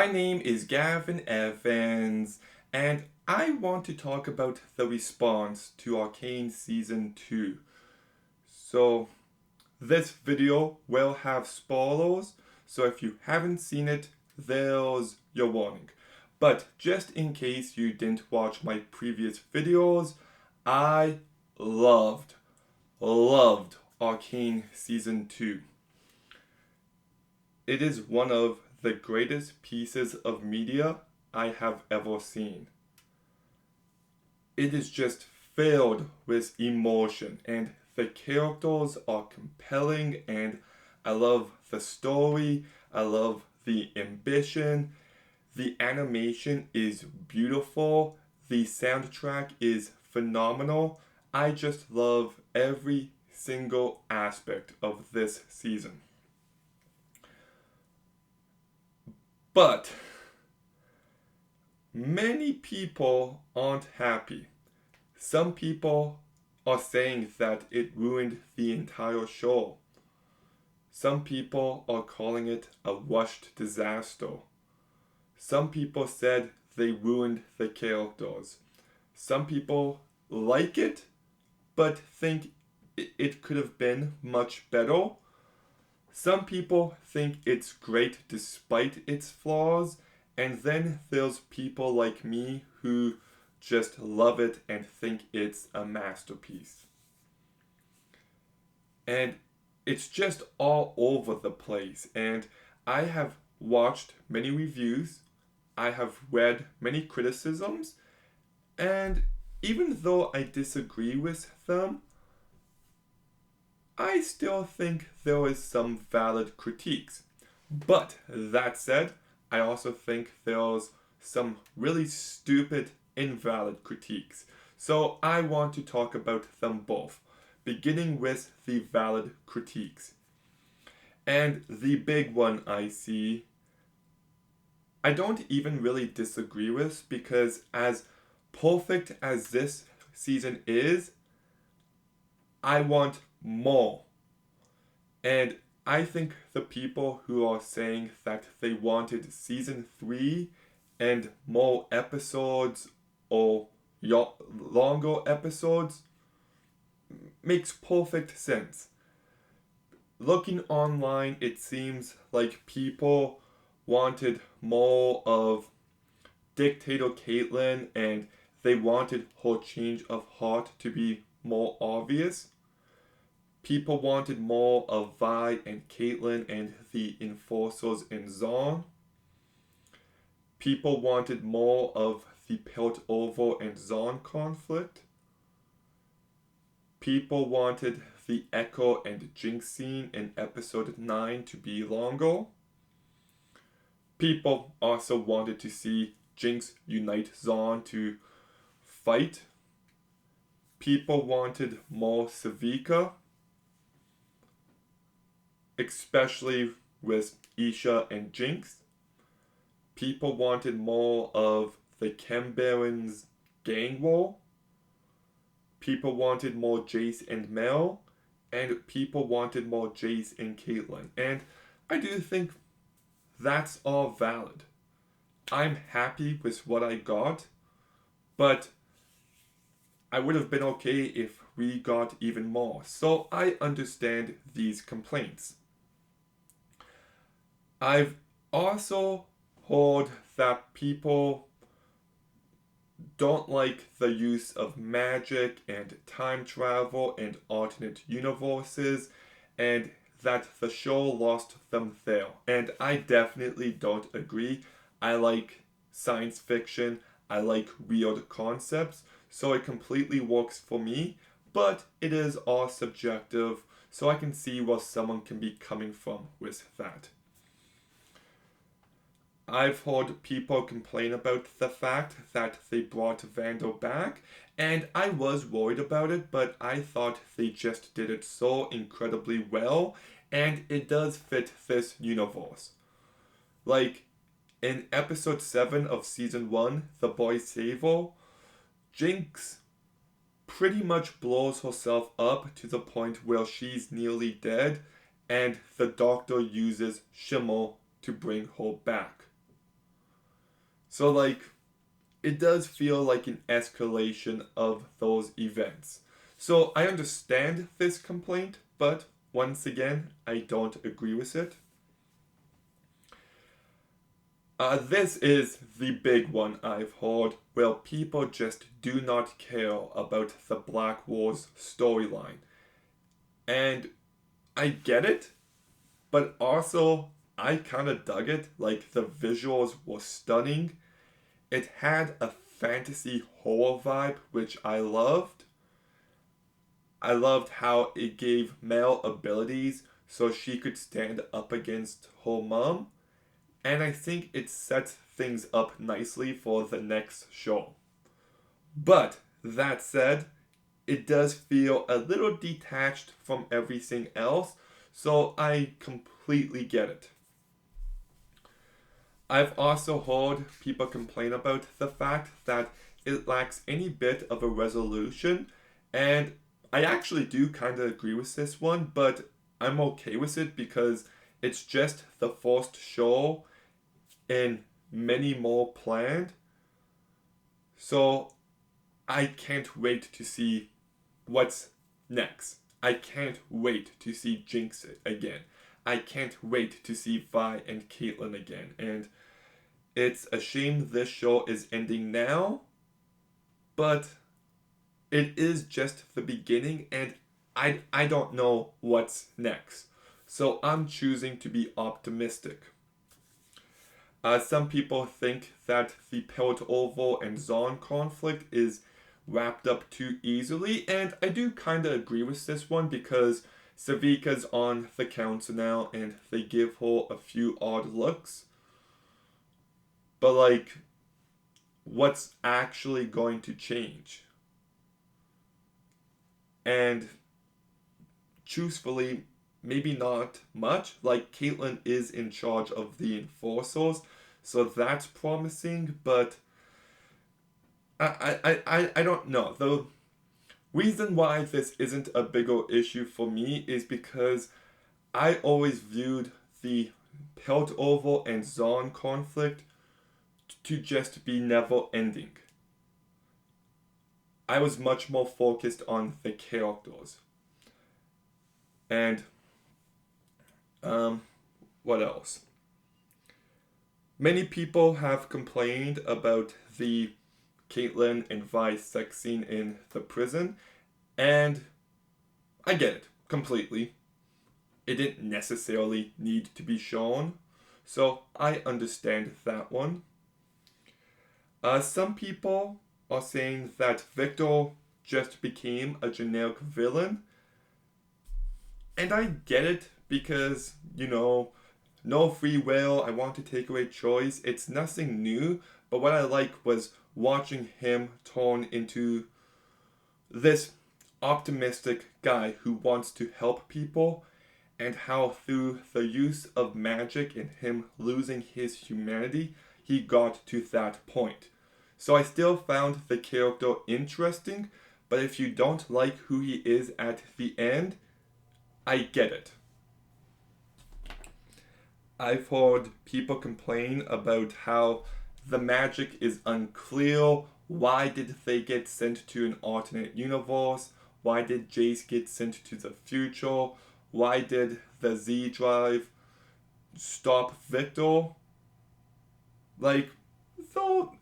My name is Gavin Evans, and I want to talk about the response to Arcane Season 2. So, this video will have spoilers, so if you haven't seen it, there's your warning. But just in case you didn't watch my previous videos, I loved Arcane Season 2. It is one of the greatest pieces of media I have ever seen. It is just filled with emotion, and the characters are compelling, and I love the story, I love the ambition, the animation is beautiful, the soundtrack is phenomenal. I just love every single aspect of this season. But many people aren't happy. Some people are saying that it ruined the entire show. Some people are calling it a rushed disaster. Some people said they ruined the characters. Some people like it, but think it could have been much better. Some people think it's great despite its flaws, and then there's people like me who just love it and think it's a masterpiece. And it's just all over the place, and I have watched many reviews, I have read many criticisms, and even though I disagree with them, I still think there is some valid critiques. But that said, I also think there's some really stupid, invalid critiques. So I want to talk about them both, beginning with the valid critiques. And the big one I see, I don't even really disagree with, because as perfect as this season is, I want more. And I think the people who are saying that they wanted season 3 and more episodes or longer episodes makes perfect sense. Looking online, it seems like people wanted more of Dictator Caitlyn, and they wanted her change of heart to be more obvious. People wanted more of Vi and Caitlyn and the Enforcers in Zon. People wanted more of the Piltover and Zon conflict. People wanted the Echo and Jinx scene in episode 9 to be longer. People also wanted to see Jinx unite Zon to fight. People wanted more Savika, especially with Isha and Jinx. People wanted more of the Chem Barons gang war. People wanted more Jace and Mel. And people wanted more Jace and Caitlyn. And I do think that's all valid. I'm happy with what I got, but I would have been okay if we got even more. So I understand these complaints. I've also heard that people don't like the use of magic and time travel and alternate universes, and that the show lost them there. And I definitely don't agree. I like science fiction, I like weird concepts, so it completely works for me, but it is all subjective, so I can see where someone can be coming from with that. I've heard people complain about the fact that they brought Vander back, and I was worried about it, but I thought they just did it so incredibly well, and it does fit this universe. Like, in episode 7 of season 1, The Boy Saver, Jinx pretty much blows herself up to the point where she's nearly dead, and the doctor uses Shimmer to bring her back. So, like, it does feel like an escalation of those events. So, I understand this complaint, but once again, I don't agree with it. This is the big one I've heard, where people just do not care about the Black Wars storyline. And I get it, but also I kind of dug it. Like, the visuals were stunning. It had a fantasy horror vibe, which I loved. I loved how it gave Mel abilities so she could stand up against her mom. And I think it sets things up nicely for the next show. But that said, it does feel a little detached from everything else, so I completely get it. I've also heard people complain about the fact that it lacks any bit of a resolution, and I actually do kind of agree with this one, but I'm okay with it because it's just the first show and many more planned. So I can't wait to see what's next. I can't wait to see Jinx again. I can't wait to see Vi and Caitlyn again. And it's a shame this show is ending now, but it is just the beginning, and I don't know what's next. So I'm choosing to be optimistic. Some people think that the Piltover and Zon conflict is wrapped up too easily, and I do kind of agree with this one because Savika's on the council now and they give her a few odd looks. But, like, what's actually going to change? And truthfully, maybe not much. Like, Caitlyn is in charge of the Enforcers, so that's promising, but I don't know. The reason why this isn't a bigger issue for me is because I always viewed the Piltover and Zon conflict to just be never ending. I was much more focused on the characters. And what else? Many people have complained about the Caitlyn and Vi sex scene in the prison, and I get it completely. It didn't necessarily need to be shown, so I understand that one. Some people are saying that Victor just became a generic villain, and I get it because, no free will, I want to take away choice. It's nothing new, but what I like was watching him turn into this optimistic guy who wants to help people, and how through the use of magic and him losing his humanity, he got to that point. So I still found the character interesting, but if you don't like who he is at the end, I get it. I've heard people complain about how the magic is unclear. Why did they get sent to an alternate universe? Why did Jace get sent to the future? Why did the Z Drive stop Victor? Like, though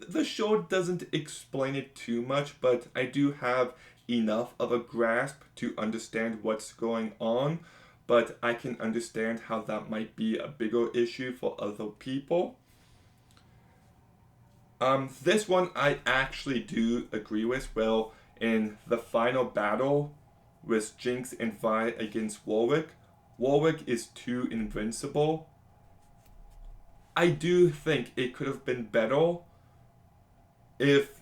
the show doesn't explain it too much, but I do have enough of a grasp to understand what's going on. But I can understand how that might be a bigger issue for other people. This one I actually do agree with. Well, in the final battle with Jinx and Vi against Warwick, Warwick is too invincible. I do think it could have been better if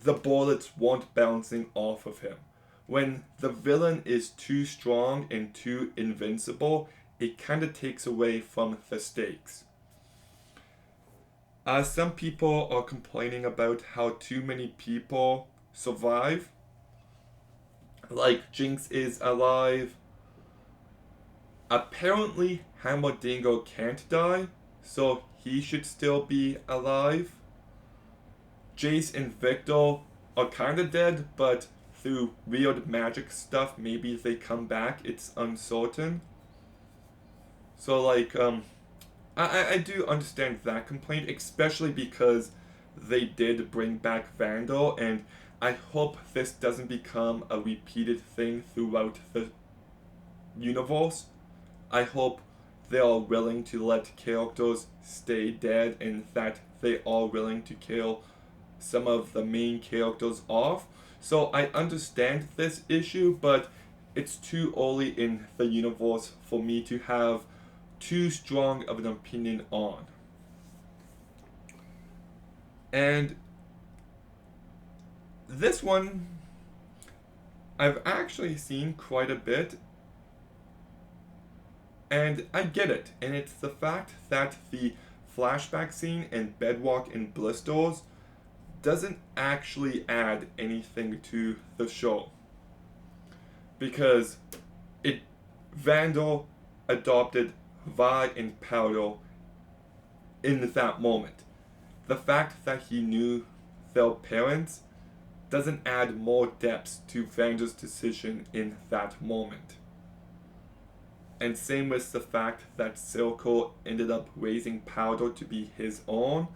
the bullets weren't bouncing off of him. When the villain is too strong and too invincible, it kind of takes away from the stakes. Some people are complaining about how too many people survive. Like, Jinx is alive. Apparently, Hammerdingo can't die, so he should still be alive. Jace and Victor are kinda dead, but through weird magic stuff, maybe they come back, it's uncertain. So I do understand that complaint, especially because they did bring back Vandal, and I hope this doesn't become a repeated thing throughout the universe. I hope they are willing to let characters stay dead and that they are willing to kill some of the main characters off. So I understand this issue, but it's too early in the universe for me to have too strong of an opinion on. And this one I've actually seen quite a bit, and I get it, and it's the fact that the flashback scene in Bedrock and Blisters doesn't actually add anything to the show. Because Vandal adopted Vi and Powder in that moment. The fact that he knew their parents doesn't add more depth to Vandal's decision in that moment. And same with the fact that Silco ended up raising Powder to be his own.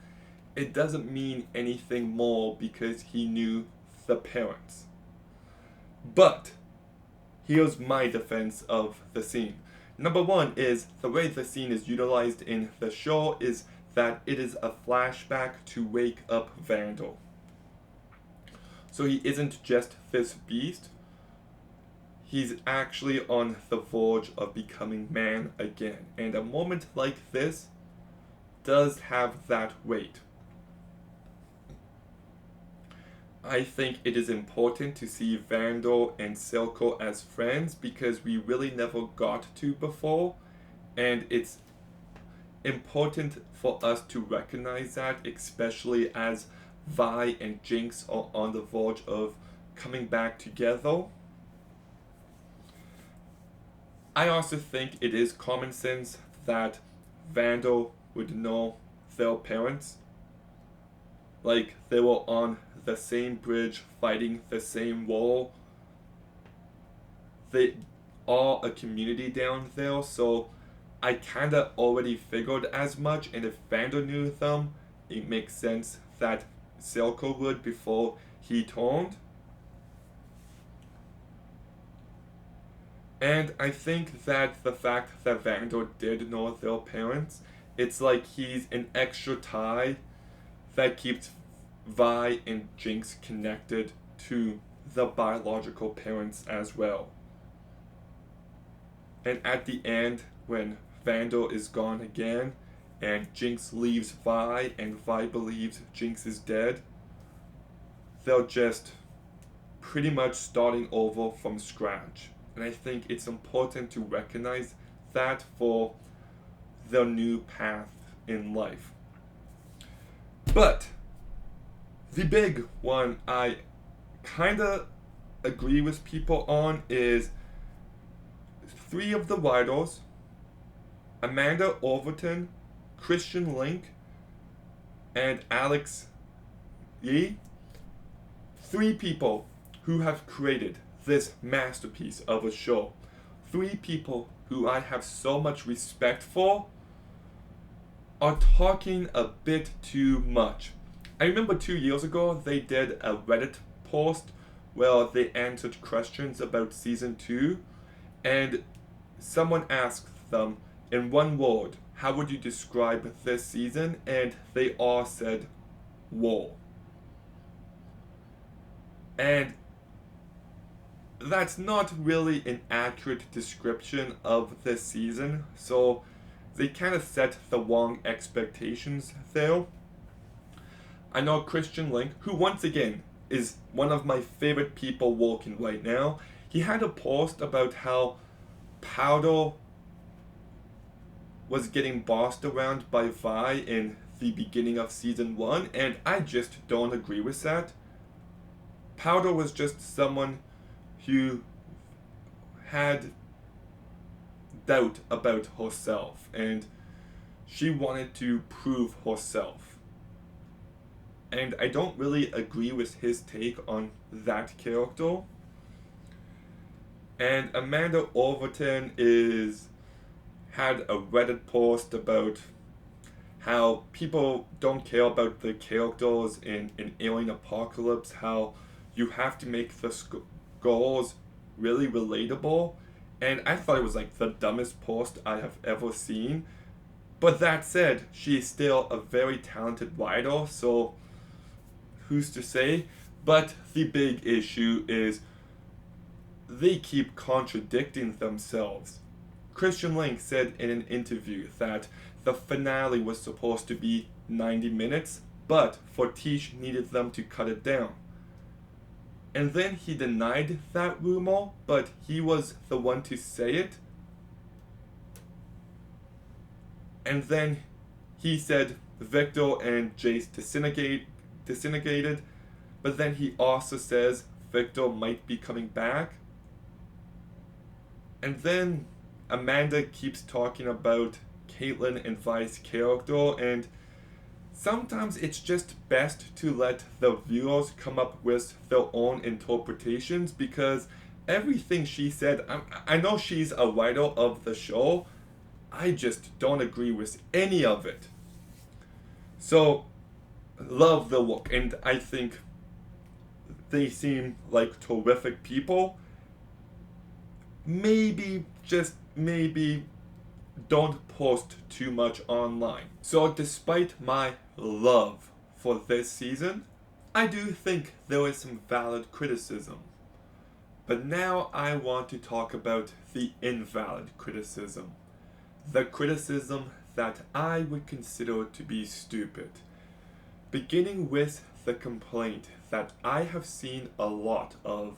It doesn't mean anything more because he knew the parents. But here's my defense of the scene. Number one is the way the scene is utilized in the show is that it is a flashback to wake up Vandal. So he isn't just this beast, he's actually on the verge of becoming man again. And a moment like this does have that weight. I think it is important to see Vandal and Silco as friends because we really never got to before, and it's important for us to recognize that, especially as Vi and Jinx are on the verge of coming back together. I also think it is common sense that Vandal would know their parents. Like, they were on the same bridge, fighting the same war. They are a community down there, so I kinda already figured as much, and if Vandal knew them, it makes sense that Silco would before he turned. And I think that the fact that Vandal did know their parents, it's like he's an extra tie that keeps Vi and Jinx connected to the biological parents as well. And at the end, when Vandal is gone again, and Jinx leaves Vi, and Vi believes Jinx is dead, they're just pretty much starting over from scratch. And I think it's important to recognize that for their new path in life. But the big one I kinda agree with people on is 3 of the writers, Amanda Overton, Christian Link, and Alex Yee, 3 people who have created this masterpiece of a show. 3 people who I have so much respect for are talking a bit too much. I remember 2 years ago they did a Reddit post where they answered questions about season 2, and someone asked them, in one word, how would you describe this season? And they all said, war. And that's not really an accurate description of this season, so they kind of set the wrong expectations there. I know Christian Link, who once again is one of my favorite people working right now, he had a post about how Powder was getting bossed around by Vi in the beginning of season 1, and I just don't agree with that. Powder was just someone who had doubt about herself, and she wanted to prove herself. And I don't really agree with his take on that character. And Amanda Overton had a Reddit post about how people don't care about the characters in Alien Apocalypse, how you have to make the goals really relatable. And I thought it was like the dumbest post I have ever seen. But that said, she is still a very talented writer, so who's to say? But the big issue is they keep contradicting themselves. Christian Link said in an interview that the finale was supposed to be 90 minutes, but Fortiche needed them to cut it down. And then he denied that rumor, but he was the one to say it. And then he said Victor and Jace disintegrated, but then he also says Victor might be coming back. And then Amanda keeps talking about Caitlyn and Vi's character, and sometimes it's just best to let the viewers come up with their own interpretations, because everything she said, I know she's a writer of the show, I just don't agree with any of it. So, love the work, and I think they seem like terrific people. Maybe, just maybe, don't post too much online. So despite my love for this season, I do think there is some valid criticism. But now I want to talk about the invalid criticism. The criticism that I would consider to be stupid. Beginning with the complaint that I have seen a lot of,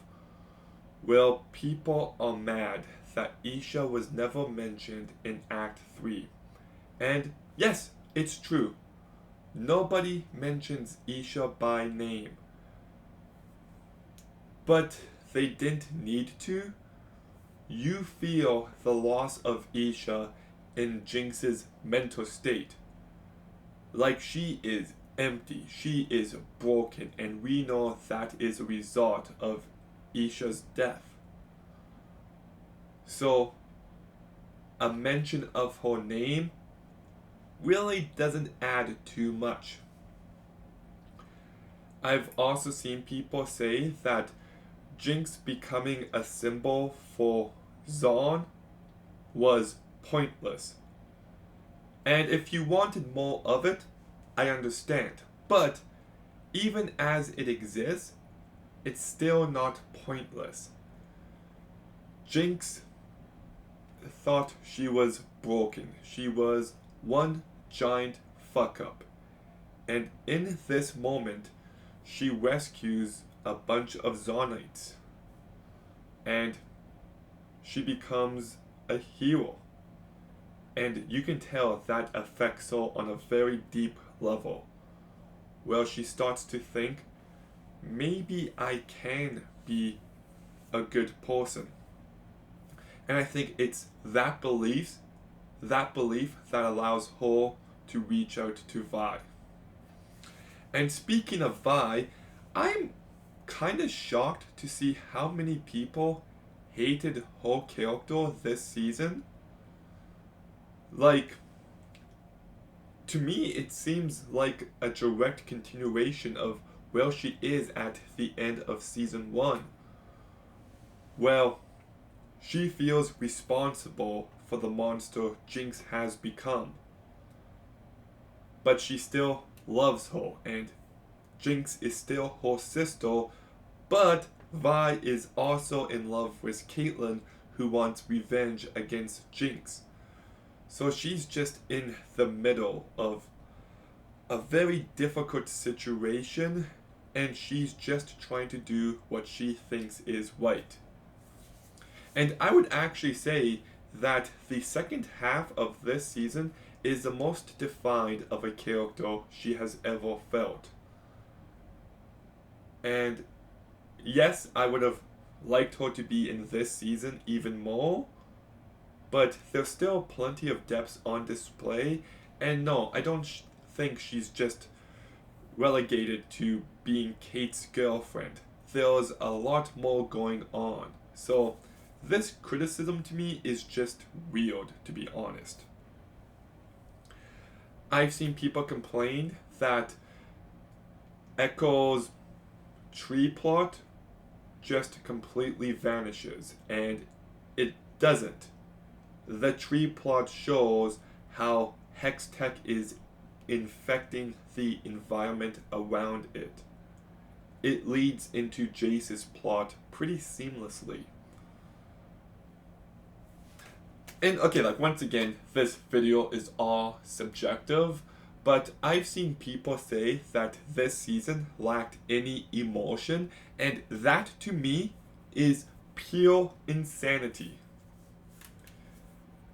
well, people are mad that Isha was never mentioned in Act 3. And yes, it's true. Nobody mentions Isha by name. But they didn't need to. You feel the loss of Isha in Jinx's mental state. Like she is empty, she is broken, and we know that is a result of Isha's death. So, a mention of her name really doesn't add too much. I've also seen people say that Jinx becoming a symbol for Zaun was pointless. And if you wanted more of it, I understand. But even as it exists, it's still not pointless. Jinx thought she was broken. She was one giant fuck up. And in this moment, she rescues a bunch of Zaunites. And she becomes a hero. And you can tell that affects her on a very deep level. Well, she starts to think, maybe I can be a good person. And I think it's that belief that allows her to reach out to Vi. And speaking of Vi, I'm kind of shocked to see how many people hated her character this season. Like, to me, it seems like a direct continuation of where she is at the end of season 1. Well, she feels responsible for the monster Jinx has become. But she still loves her, and Jinx is still her sister, but Vi is also in love with Caitlyn, who wants revenge against Jinx. So she's just in the middle of a very difficult situation, and she's just trying to do what she thinks is right. And I would actually say that the second half of this season is the most defined of a character she has ever felt. And yes, I would have liked her to be in this season even more, but there's still plenty of depths on display, And no, I don't think she's just relegated to being Kate's girlfriend. There's a lot more going on. So, this criticism to me is just weird, to be honest. I've seen people complain that Echo's tree plot just completely vanishes, and it doesn't. The tree plot shows how Hextech is infecting the environment around it. It leads into Jace's plot pretty seamlessly. And okay, like once again, this video is all subjective, but I've seen people say that this season lacked any emotion, and that to me is pure insanity.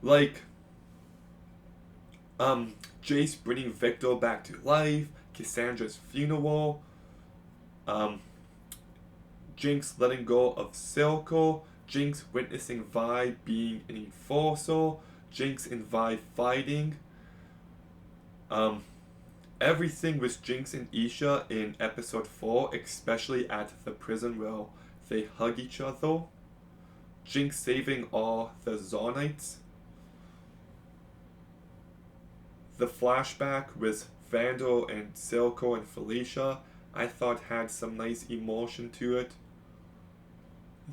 Like, Jace bringing Victor back to life, Cassandra's funeral, Jinx letting go of Silco, Jinx witnessing Vi being an enforcer, Jinx and Vi fighting. Everything with Jinx and Isha in episode 4, especially at the prison where they hug each other. Jinx saving all the Zornites. The flashback with Vandal and Silco and Felicia, I thought had some nice emotion to it.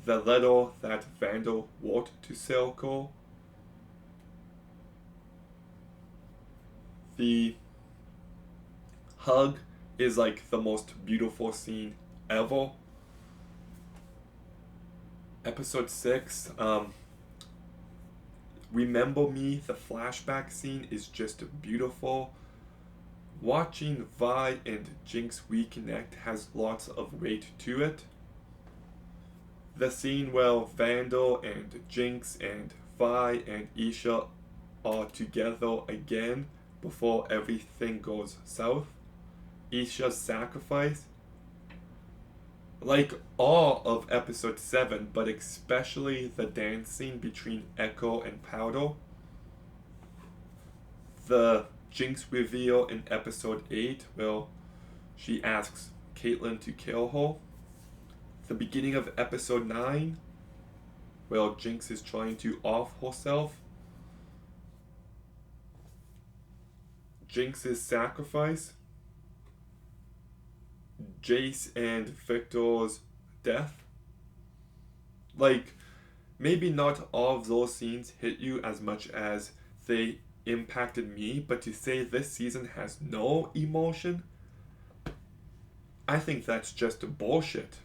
The letter that Vandal wrote to Silco. The hug is like the most beautiful scene ever. Episode 6, Remember Me, the flashback scene is just beautiful. Watching Vi and Jinx reconnect has lots of weight to it. The scene where Vandal and Jinx and Vi and Isha are together again before everything goes south. Isha's sacrifice. Like all of episode 7, but especially the dance scene between Echo and Powder. The Jinx reveal in episode 8, where she asks Caitlyn to kill her. The beginning of episode 9, where Jinx is trying to off herself. Jinx's sacrifice. Jace and Victor's death. Like, maybe not all of those scenes hit you as much as they impacted me, but to say this season has no emotion, I think that's just bullshit.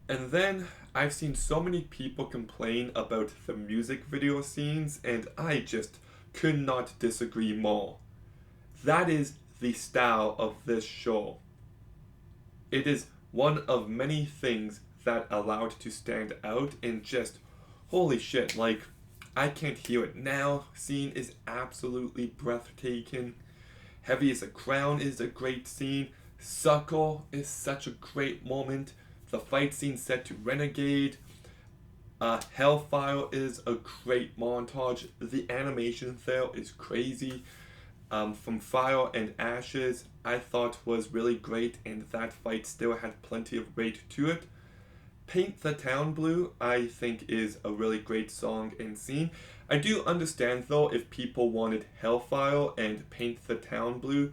And then I've seen so many people complain about the music video scenes, and I just could not disagree more. That is the style of this show. It is one of many things that allowed to stand out, and just holy shit, like, I Can't Hear It Now scene is absolutely breathtaking. Heavy as a Crown is a great scene. Sucker is such a great moment. The fight scene set to Renegade. Hellfire is a great montage. The animation there is crazy. From Fire and Ashes, I thought was really great, and that fight still had plenty of weight to it. Paint the Town Blue, I think, is a really great song and scene. I do understand, though, if people wanted Hellfire and Paint the Town Blue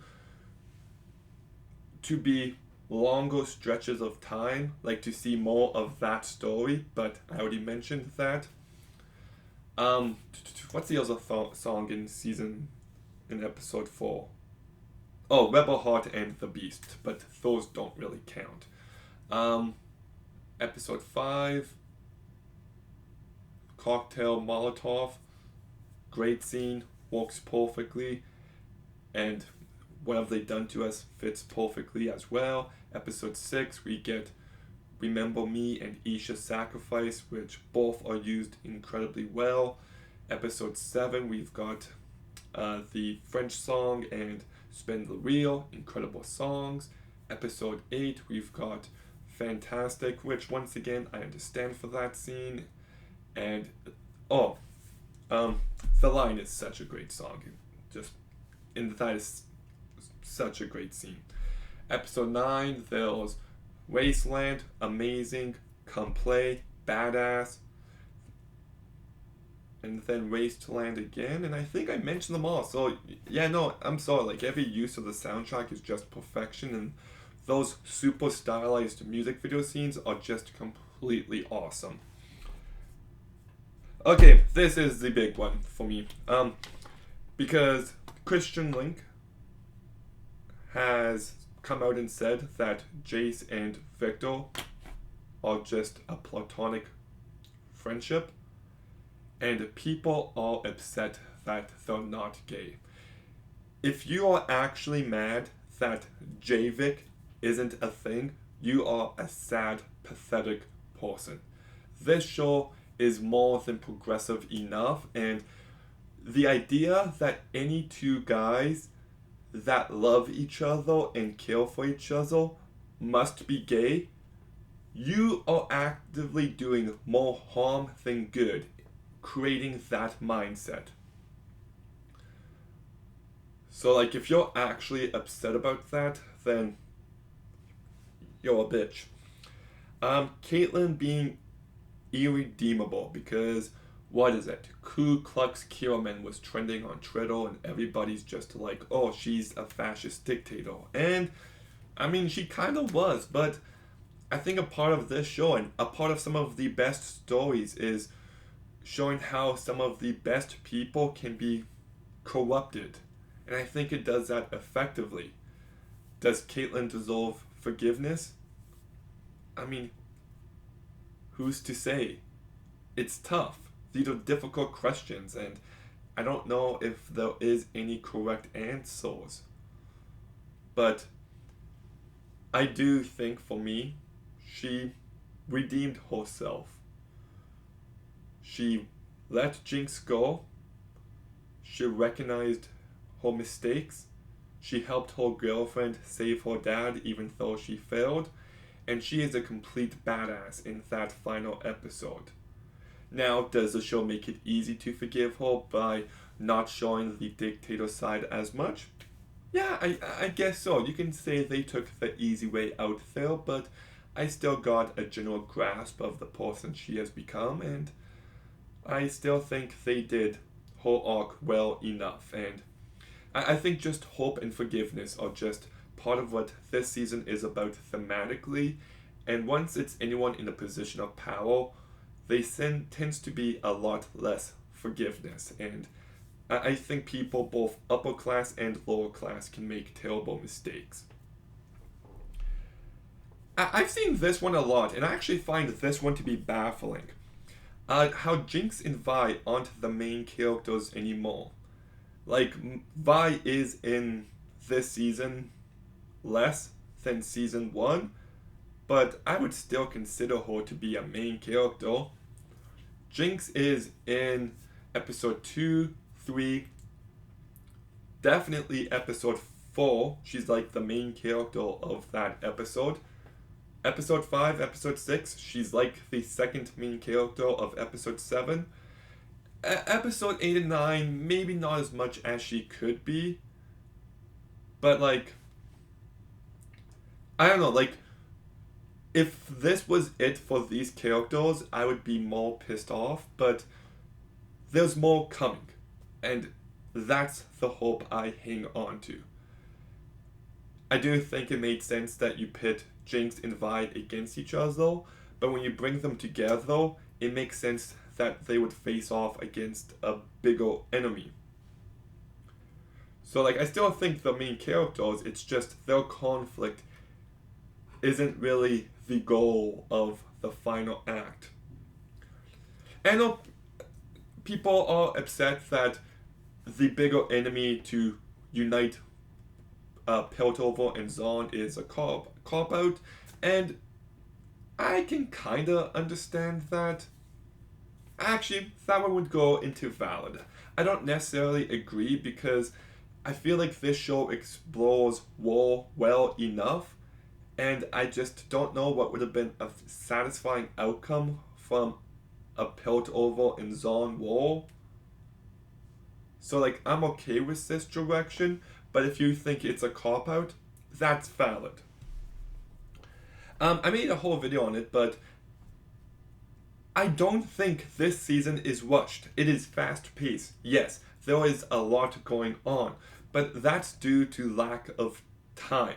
to be longer stretches of time, like to see more of that story, but I already mentioned that. What's the other song in episode 4? Oh, Rebel Heart and the Beast, but those don't really count. Episode 5, Cocktail Molotov, great scene, works perfectly, and what have they done to us fits perfectly as well. Episode 6, we get Remember Me and Isha's Sacrifice, which both are used incredibly well. Episode 7, we've got the French song and Spin the Reel, incredible songs. Episode 8, we've got Fantastic, which once again I understand for that scene. And The Line is such a great song. Just, and that is such a great scene. Episode 9, there's Wasteland, amazing, Come Play, badass, and then Wasteland again, and I think I mentioned them all. So yeah, no, I'm sorry. Like every use of the soundtrack is just perfection, and those super stylized music video scenes are just completely awesome. Okay, this is the big one for me. Because Christian Link has come out and said that Jace and Victor are just a platonic friendship, and people are upset that they're not gay. If you are actually mad that Javik isn't a thing, you are a sad, pathetic person. This show is more than progressive enough, and the idea that any two guys that love each other and care for each other must be gay, you are actively doing more harm than good, creating that mindset. So, like, if you're actually upset about that, then you're a bitch. Caitlyn being irredeemable because, what is it? Ku Klux Klan was trending on Twitter, and everybody's just like, oh, she's a fascist dictator. And, I mean, she kind of was, but I think a part of this show and a part of some of the best stories is showing how some of the best people can be corrupted. And I think it does that effectively. Does Caitlyn deserve forgiveness? I mean, who's to say? It's tough. These are difficult questions, and I don't know if there is any correct answers. But I do think for me, she redeemed herself. She let Jinx go. She recognized her mistakes. She helped her girlfriend save her dad even though she failed. And she is a complete badass in that final episode. Now, does the show make it easy to forgive her by not showing the dictator side as much? Yeah, I guess so. You can say they took the easy way out there, but I still got a general grasp of the person she has become, and I still think they did her arc well enough. And I think just hope and forgiveness are just part of what this season is about thematically, and once it's anyone in a position of power, tends to be a lot less forgiveness, and I think people both upper class and lower class can make terrible mistakes. I've seen this one a lot, and I actually find this one to be baffling. How Jinx and Vi aren't the main characters anymore. Like, Vi is in this season less than season 1, but I would still consider her to be a main character. Jinx is in episode 2, 3, definitely episode 4. She's like the main character of that episode. Episode 5, episode 6, she's like the second main character of episode 7. Episode 8 and 9, maybe not as much as she could be. But like, I don't know, like, if this was it for these characters, I would be more pissed off, but there's more coming. And that's the hope I hang on to. I do think it made sense that you pit Jinx and Vi against each other, but when you bring them together, it makes sense that they would face off against a bigger enemy. So like, I still think the main characters, it's just their conflict isn't really the goal of the final act. I know people are upset that the bigger enemy to unite Piltover and Zahn is a cop-out, and I can kinda understand that. Actually, that one would go into valid. I don't necessarily agree because I feel like this show explores war well enough, and I just don't know what would have been a satisfying outcome from a Piltover and Zahn war So like I'm okay with this direction, but if you think it's a cop out, that's valid. I made a whole video on it, but I don't think this season is rushed. It is fast paced. Yes, there is a lot going on, but that's due to lack of time.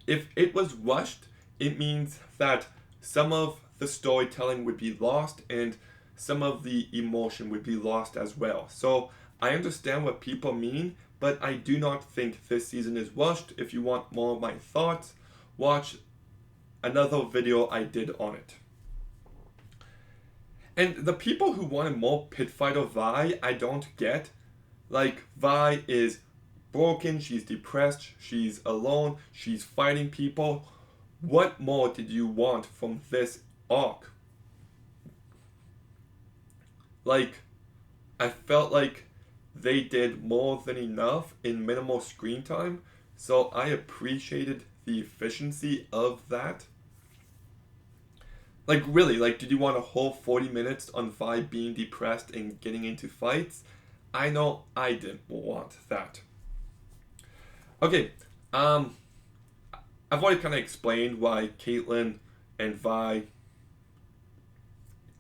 If it was rushed, it means that some of the storytelling would be lost and some of the emotion would be lost as well. So I understand what people mean, but I do not think this season is rushed. If you want more of my thoughts, watch another video I did on it. And the people who wanted more pit fighter Vi, I don't get. Like, Vi is broken, she's depressed, she's alone, she's fighting people. What more did you want from this arc? Like, I felt like they did more than enough in minimal screen time, so I appreciated the efficiency of that. Like, really, like, did you want a whole 40 minutes on Vi being depressed and getting into fights? I know I didn't want that. Okay, I've already kind of explained why Caitlyn and Vi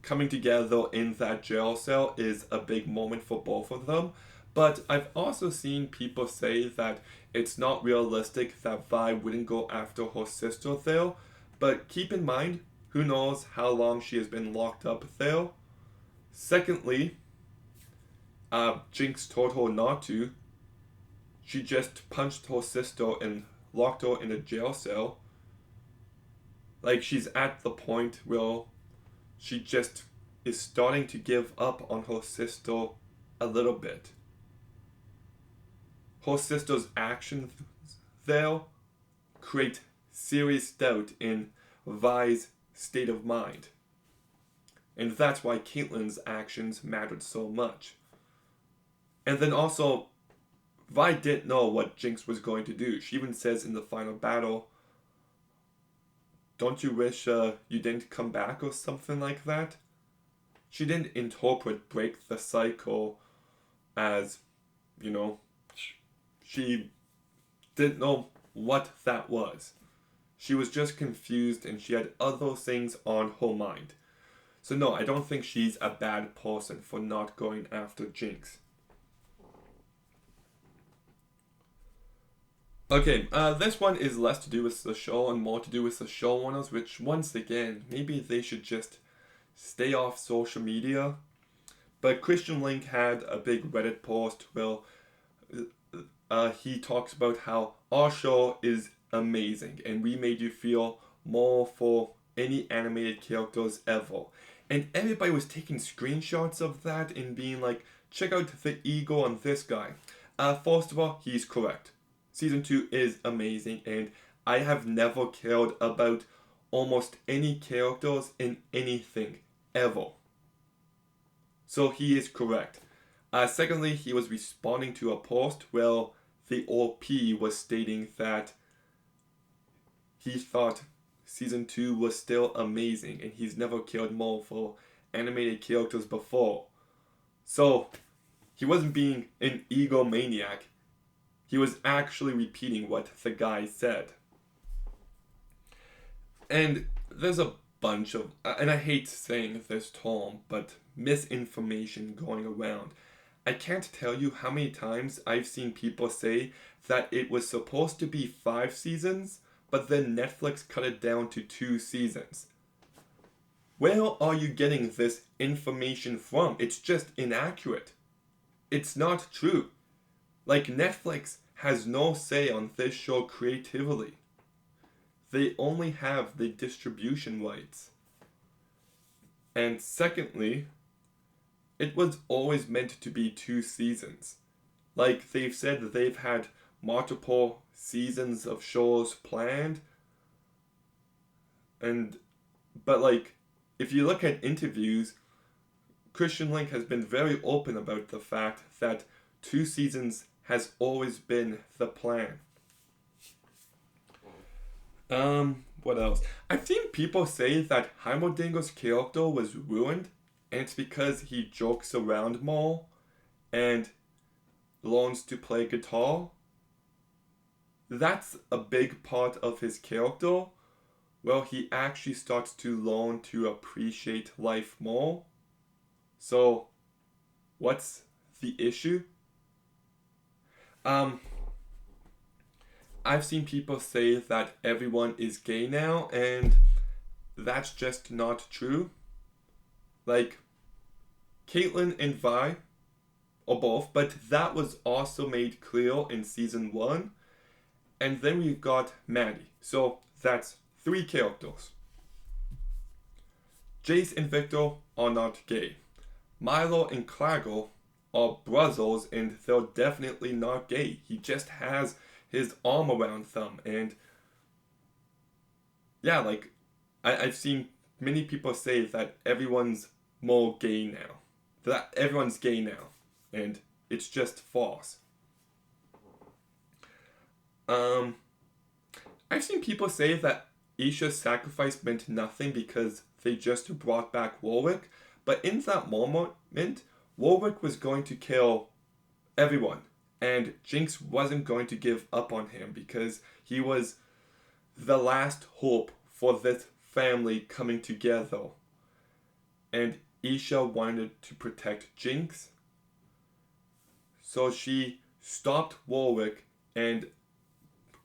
coming together in that jail cell is a big moment for both of them. But I've also seen people say that it's not realistic that Vi wouldn't go after her sister there. But keep in mind, who knows how long she has been locked up there. Secondly, Jinx told her not to. She just punched her sister and locked her in a jail cell. Like, she's at the point where she just is starting to give up on her sister a little bit. Her sister's actions there create serious doubt in Vi's state of mind. And that's why Caitlyn's actions mattered so much. And then also, Vi didn't know what Jinx was going to do. She even says in the final battle, "Don't you wish you didn't come back," or something like that? She didn't interpret break the cycle as, she didn't know what that was. She was just confused and she had other things on her mind. So no, I don't think she's a bad person for not going after Jinx. Okay, this one is less to do with the show and more to do with the showrunners, which once again, maybe they should just stay off social media. But Christian Link had a big Reddit post where he talks about how our show is amazing and we made you feel more for any animated characters ever. And everybody was taking screenshots of that and being like, check out the ego on this guy. First of all, he's correct. Season 2 is amazing and I have never cared about almost any characters in anything, ever. So he is correct. Secondly, he was responding to a post where the OP was stating that he thought Season 2 was still amazing and he's never cared more for animated characters before. So, he wasn't being an egomaniac. He was actually repeating what the guy said. And there's a bunch of, and I hate saying this term, but misinformation going around. I can't tell you how many times I've seen people say that it was supposed to be 5 seasons, but then Netflix cut it down to 2 seasons. Where are you getting this information from? It's just inaccurate. It's not true. Like, Netflix has no say on this show creatively. They only have the distribution rights. And secondly, it was always meant to be 2 seasons. Like, they've said that they've had multiple seasons of shows planned. But like, if you look at interviews, Christian Link has been very open about the fact that 2 seasons has always been the plan. What else? I've seen people say that Heimerdinger's character was ruined, and it's because he jokes around more, and learns to play guitar, that's a big part of his character. Well, he actually starts to learn to appreciate life more. So, what's the issue? Um, I've seen people say that everyone is gay now, and that's just not true. Like, Caitlyn and Vi are both, but that was also made clear in season 1. And then we've got Maddie. So that's 3 characters. Jace and Victor are not gay. Milo and Claggle are brothers, and they're definitely not gay. He just has his arm around them, and yeah, like I've seen many people say that everyone's more gay now. That everyone's gay now, and it's just false. I've seen people say that Isha's sacrifice meant nothing because they just brought back Warwick, but in that moment, Warwick was going to kill everyone, and Jinx wasn't going to give up on him because he was the last hope for this family coming together. And Isha wanted to protect Jinx, so she stopped Warwick and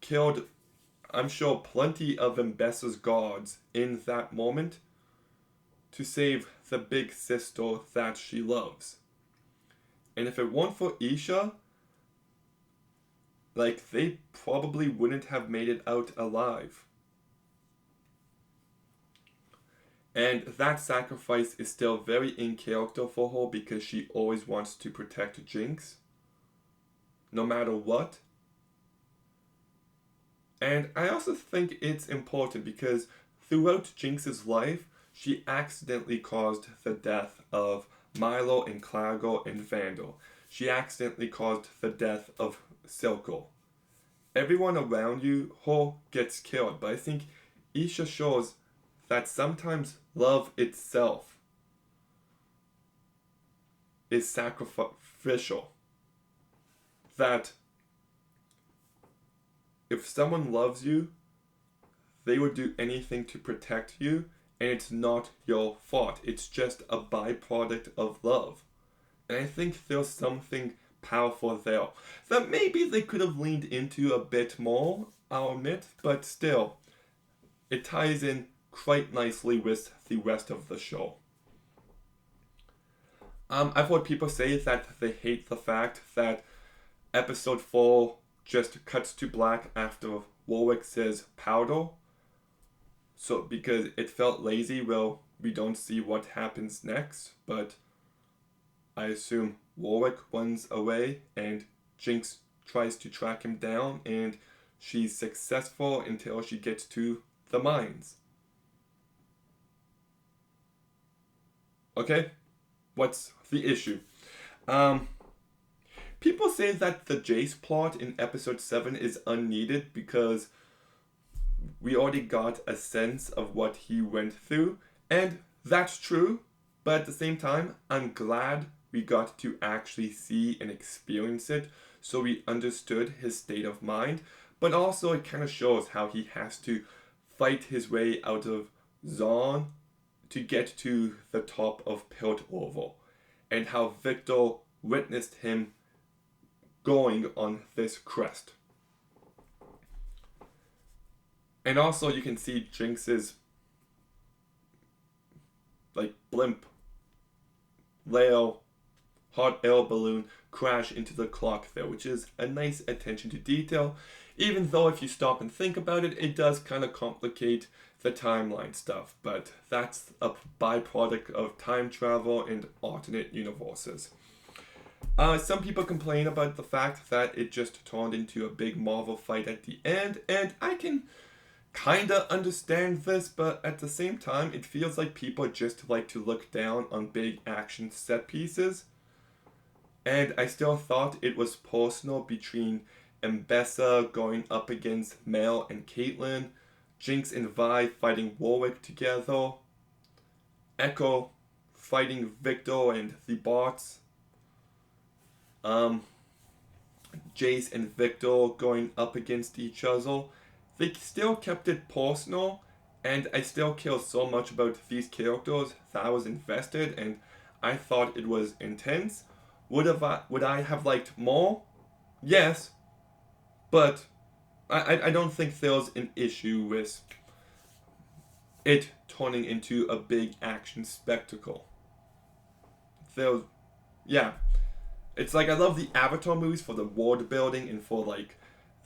killed, I'm sure, plenty of Mbessa's guards in that moment to save the big sister that she loves. And if it weren't for Isha, like, they probably wouldn't have made it out alive. And that sacrifice is still very in character for her because she always wants to protect Jinx, no matter what. And I also think it's important because throughout Jinx's life, she accidentally caused the death of Milo and Claggle and Vandal. She accidentally caused the death of Silco. Everyone around her gets killed, but I think Isha shows that sometimes love itself is sacrificial. That if someone loves you, they would do anything to protect you, and it's not your fault. It's just a byproduct of love. And I think there's something powerful there that maybe they could have leaned into a bit more, I'll admit, but still, it ties in quite nicely with the rest of the show. I've heard people say that they hate the fact that episode 4 just cuts to black after Warwick says powder. So because it felt lazy, well, we don't see what happens next, but I assume Warwick runs away and Jinx tries to track him down, and she's successful until she gets to the mines. Okay, what's the issue? People say that the Jace plot in episode 7 is unneeded because we already got a sense of what he went through, and that's true, but at the same time, I'm glad we got to actually see and experience it so we understood his state of mind, but also it kind of shows how he has to fight his way out of Zaun to get to the top of Piltover, and how Victor witnessed him going on this crest. And also you can see Jinx's blimp, Leo, hot air balloon crash into the clock there, which is a nice attention to detail, even though if you stop and think about it, it does kind of complicate the timeline stuff, but that's a byproduct of time travel and alternate universes. Some people complain about the fact that it just turned into a big Marvel fight at the end, and I can kinda understand this, but at the same time, it feels like people just like to look down on big action set pieces. And I still thought it was personal between Mbessa going up against Mel and Caitlyn, Jinx and Vi fighting Warwick together, Echo fighting Victor and the bots. Jace and Victor going up against each other, they still kept it personal, and I still care so much about these characters that I was invested, and I thought it was intense. Would I have liked more? Yes, but I don't think there's an issue with it turning into a big action spectacle. There's, yeah, it's like I love the Avatar movies for the world building and for like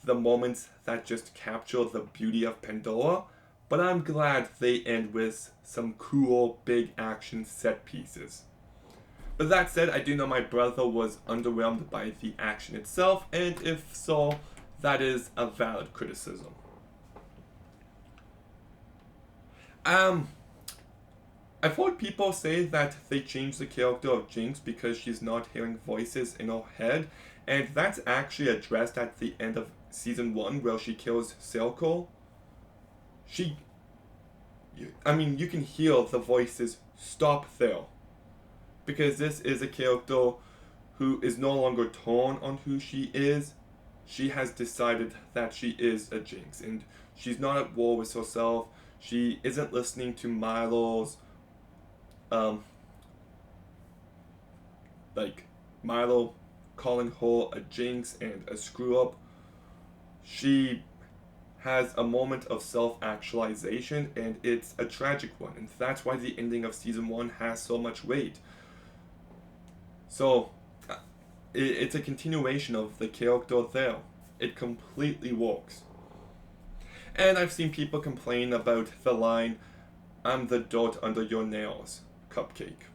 the moments that just capture the beauty of Pandora, but I'm glad they end with some cool big action set pieces. But that said, I do know my brother was underwhelmed by the action itself, and if so, that is a valid criticism. I've heard people say that they changed the character of Jinx because she's not hearing voices in her head, and that's actually addressed at the end of season 1 where she kills Silco. You can hear the voices stop there. Because this is a character who is no longer torn on who she is. She has decided that she is a Jinx, and she's not at war with herself. She isn't listening to Milo's Milo calling her a Jinx and a screw up. She has a moment of self-actualization, and it's a tragic one, and that's why the ending of season 1 has so much weight. So it's a continuation of the character there. It completely works. And I've seen people complain about the line, "I'm the dirt under your nails, cupcake."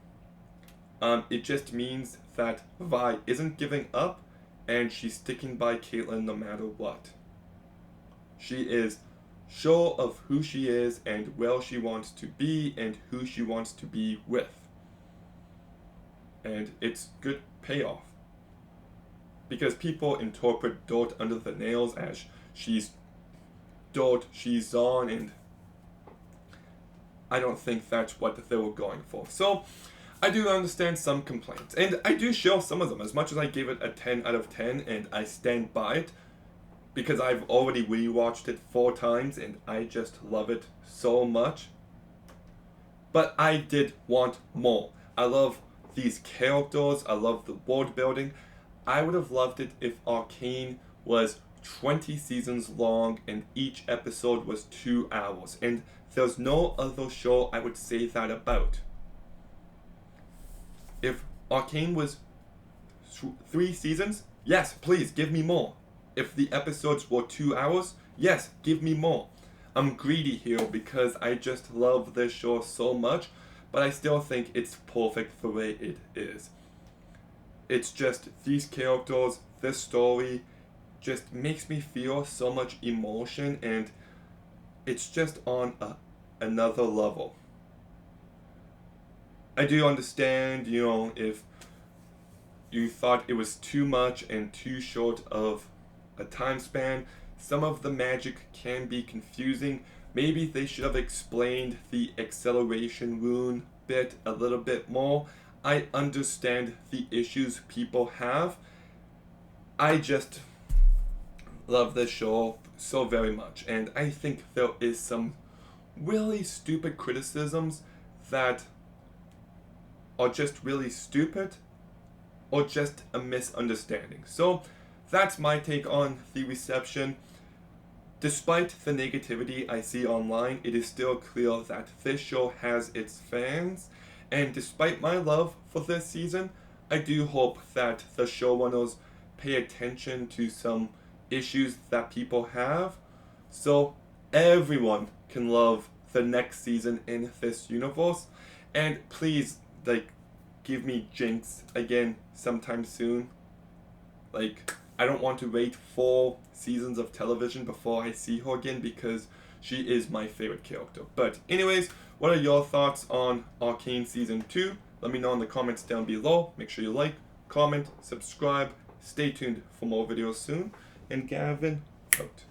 It just means that Vi isn't giving up, and she's sticking by Caitlyn no matter what. She is sure of who she is and where she wants to be and who she wants to be with. And it's good payoff. Because people interpret dirt under the nails as she's dirt, she's on, and I don't think that's what they were going for. So I do understand some complaints, and I do share some of them. As much as I gave it a 10 out of 10, and I stand by it, because I've already rewatched it 4 times, and I just love it so much. But I did want more. I love these characters, I love the world building. I would have loved it if Arcane was 20 seasons long and each episode was 2 hours, and there's no other show I would say that about. If Arcane was 3 seasons, yes, please give me more. If the episodes were 2 hours, yes, give me more. I'm greedy here because I just love this show so much, but I still think it's perfect the way it is. It's just these characters, this story, just makes me feel so much emotion, and it's just on another level. I do understand, if you thought it was too much and too short of a time span, some of the magic can be confusing. Maybe they should have explained the acceleration rune bit a little bit more. I understand the issues people have. I just love this show so very much, and I think there is some really stupid criticisms that are just really stupid or just a misunderstanding. So that's my take on the reception. Despite the negativity I see online, it is still clear that this show has its fans, and despite my love for this season, I do hope that the showrunners pay attention to some issues that people have, so everyone can love the next season in this universe. And please, give me Jinx again sometime soon. I don't want to wait 4 seasons of television before I see her again, because she is my favorite character. But anyways, what are your thoughts on Arcane Season 2? Let me know in the comments down below. Make sure you like, comment, subscribe. Stay tuned for more videos soon. And Gavin, out.